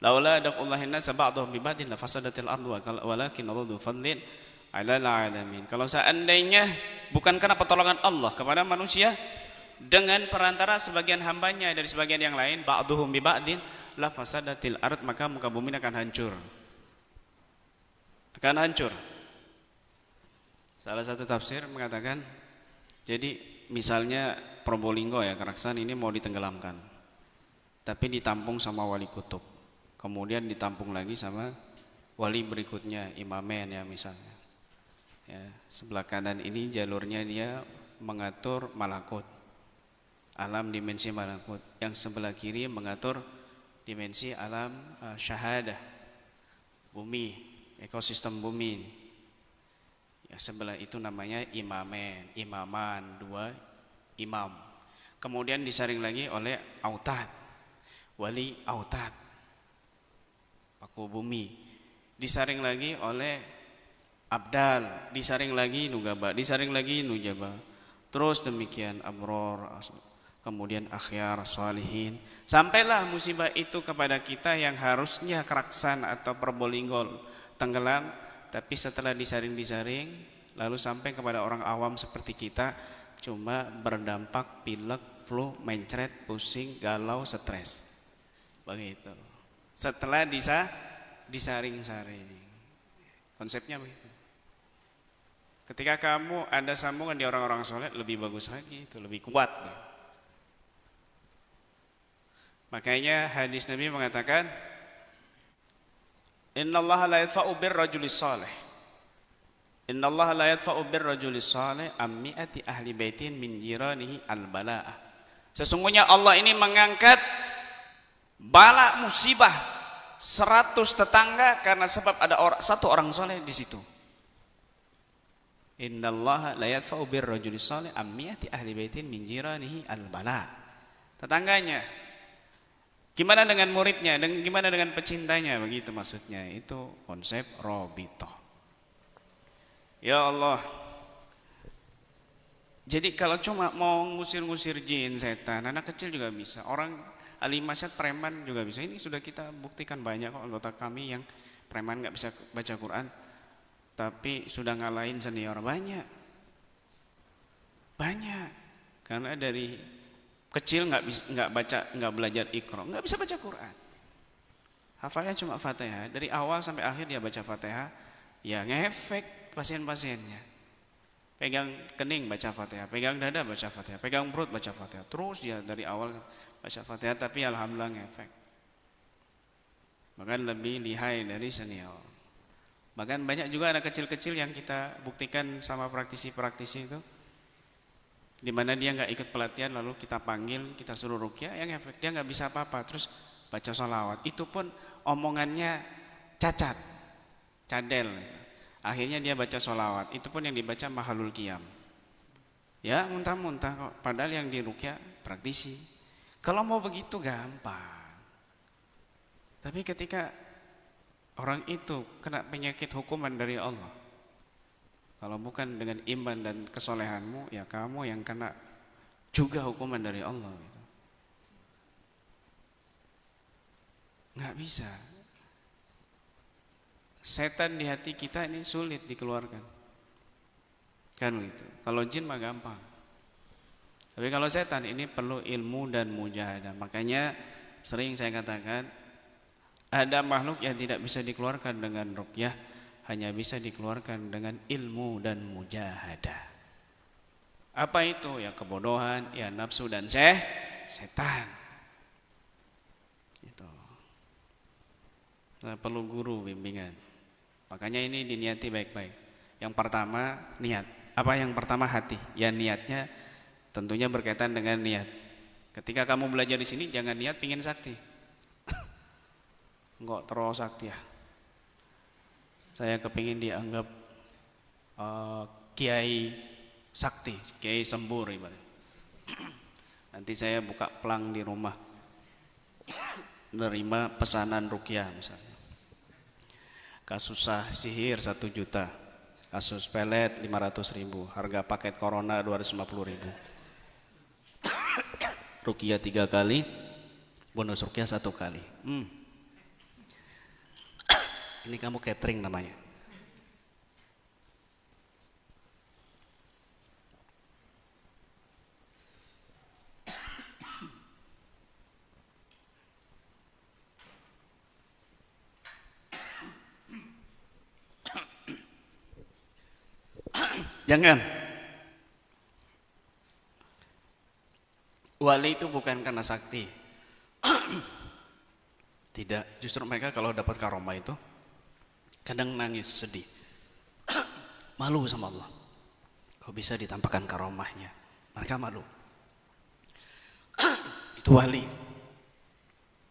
Laula daqullahin nas ba'dhum bi ba'din la fasadatil ardu walakin Allahu fadlin 'alal 'alamin. Kalau seandainya bukan karena pertolongan Allah kepada manusia dengan perantara sebagian hambanya dari sebagian yang lain, ba'dhum bi ba'din la fasadatil ard, maka muka bumi akan hancur. Akan hancur. Salah satu tafsir mengatakan, jadi misalnya Probolinggo ya, Karaksan ini mau ditenggelamkan, tapi ditampung sama wali kutub, kemudian ditampung lagi sama wali berikutnya, Imamen ya misalnya ya, sebelah kanan ini jalurnya dia mengatur malakut, alam dimensi malakut, yang sebelah kiri mengatur dimensi alam syahadah, bumi, ekosistem bumi ini. Ya, sebelah itu namanya imamen, imaman, dua imam. Kemudian disaring lagi oleh autad, wali autad, paku bumi. Disaring lagi oleh abdal, disaring lagi nugaba, disaring lagi nujaba. Terus demikian abror, kemudian akhyar, salihin. Sampailah musibah itu kepada kita yang harusnya Karaksan atau Probolinggo tenggelam, tapi setelah disaring-disaring lalu sampai kepada orang awam seperti kita, cuma berdampak pilek, flu, mencret, pusing, galau, stres. Begitu. Setelah disaring-saring. Konsepnya begitu. Ketika kamu ada sambungan di orang-orang soleh, lebih bagus lagi, itu lebih kuat. Makanya hadis Nabi mengatakan, Innallaha la yadfa'u birrajulis salih. Innallaha la yadfa'u birrajulis salih ammi'ati ahli baitin min jiranihi al-bala'ah. Sesungguhnya Allah ini mengangkat bala musibah 100 tetangga karena sebab ada satu orang soleh di situ. Innallaha la yadfa'u birrajulis salih ammi'ati ahli baitin min jiranihi al-bala'ah. Tetangganya. Gimana dengan muridnya, dan gimana dengan pecintanya, begitu maksudnya. Itu konsep robitoh. Ya Allah. Jadi kalau cuma mau ngusir-ngusir jin, setan, anak kecil juga bisa. Orang alimasyad preman juga bisa. Ini sudah kita buktikan banyak kok anggota kami yang preman nggak bisa baca Quran, tapi sudah ngalahin senior banyak. Banyak. Karena dari kecil nggak baca, nggak belajar Iqra, nggak bisa baca Quran. Hafalnya cuma Fatihah, dari awal sampai akhir dia baca Fatihah, ya ngefek pasien-pasiennya. Pegang kening baca Fatihah, pegang dada baca Fatihah, pegang perut baca Fatihah, terus dia dari awal baca Fatihah, tapi alhamdulillah ngefek. Bahkan lebih lihai dari senior. Bahkan banyak juga anak kecil-kecil yang kita buktikan sama praktisi-praktisi itu, di mana dia nggak ikut pelatihan, lalu kita panggil, kita suruh ruqyah, yang efek dia nggak bisa apa-apa, terus baca sholawat, itu pun omongannya cacat, cadel, akhirnya dia baca sholawat, itu pun yang dibaca mahalul qiyam, ya muntah-muntah kok, padahal yang di ruqyah praktisi. Kalau mau begitu gampang, tapi ketika orang itu kena penyakit hukuman dari Allah, kalau bukan dengan iman dan kesolehanmu, ya kamu yang kena juga hukuman dari Allah. Nggak bisa. Setan di hati kita ini sulit dikeluarkan. Kan begitu. Kalau jin mah gampang. Tapi kalau setan ini perlu ilmu dan mujahadah. Makanya sering saya katakan, ada makhluk yang tidak bisa dikeluarkan dengan ruqyah, hanya bisa dikeluarkan dengan ilmu dan mujahadah. Apa itu? Ya kebodohan, ya nafsu dan setan. Itu. Nah, perlu guru bimbingan. Makanya ini diniati baik-baik. Yang pertama niat. Apa yang pertama? Hati. Ya niatnya tentunya berkaitan dengan niat. Ketika kamu belajar di sini jangan niat pingin sakti. Enggak terus sakti ya. Saya kepingin dianggap kiai sakti, kiai sembur ibarat. Nanti saya buka plang di rumah, menerima pesanan ruqyah misalnya. Kasus sihir 1 juta, kasus pelet 500.000, harga paket corona 250.000. Ruqyah 3 kali, bonus ruqyah 1 kali. Ini kamu catering namanya. Jangan. Wali itu bukan karena sakti. Tidak, justru mereka kalau dapat karomah itu kadang nangis, sedih. Malu sama Allah. Kok bisa ditampakkan karomahnya? Mereka malu. Itu wali.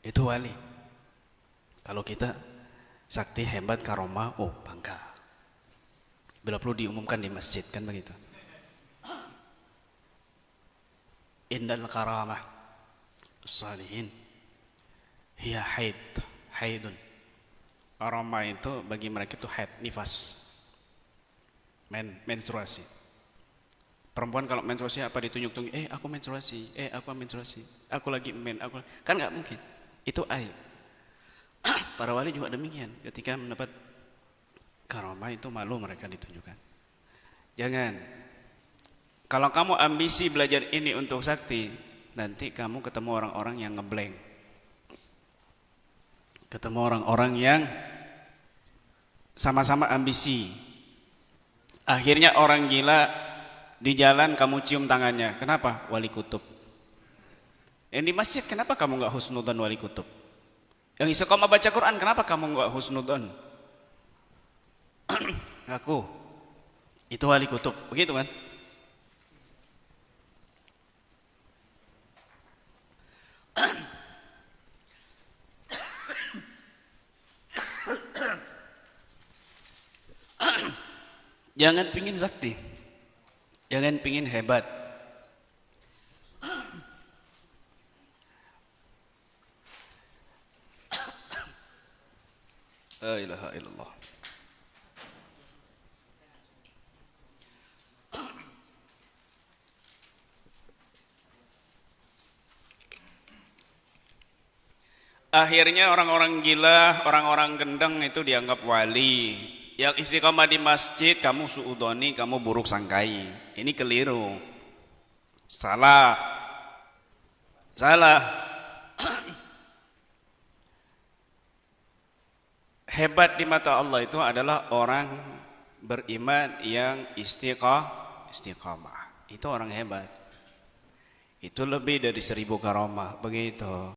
Itu wali. Kalau kita sakti, hebat, karomah, oh bangga. Bila perlu diumumkan di masjid, kan begitu. Indal karamah salihin hiya haidun. Karamah itu bagi mereka itu haid, nifas, menstruasi. Perempuan kalau menstruasi apa ditunjuk-tunjuk, aku menstruasi, aku menstruasi, aku lagi kan nggak mungkin. Itu aib. Para wali juga demikian, ketika mendapat karamah itu malu mereka ditunjukkan. Jangan. Kalau kamu ambisi belajar ini untuk sakti, nanti kamu ketemu orang-orang yang ngeblank. Ketemu orang-orang yang sama-sama ambisi. Akhirnya orang gila di jalan kamu cium tangannya. Kenapa? Wali kutub. Yang di masjid kenapa kamu nggak husnudzon wali kutub? Yang istiqomah baca Quran kenapa kamu nggak husnudzon? Aku itu wali kutub, begitu kan? Jangan pingin sakti, jangan pingin hebat. La ilaha illallah. Akhirnya orang-orang gila, orang-orang gendeng itu dianggap wali. Yang istiqomah di masjid kamu suudoni, kamu buruk sangkai. Ini keliru. Salah. Salah. Hebat di mata Allah itu adalah orang beriman yang istiqamah. Itu orang hebat. Itu lebih dari 1000 karamah, begitu.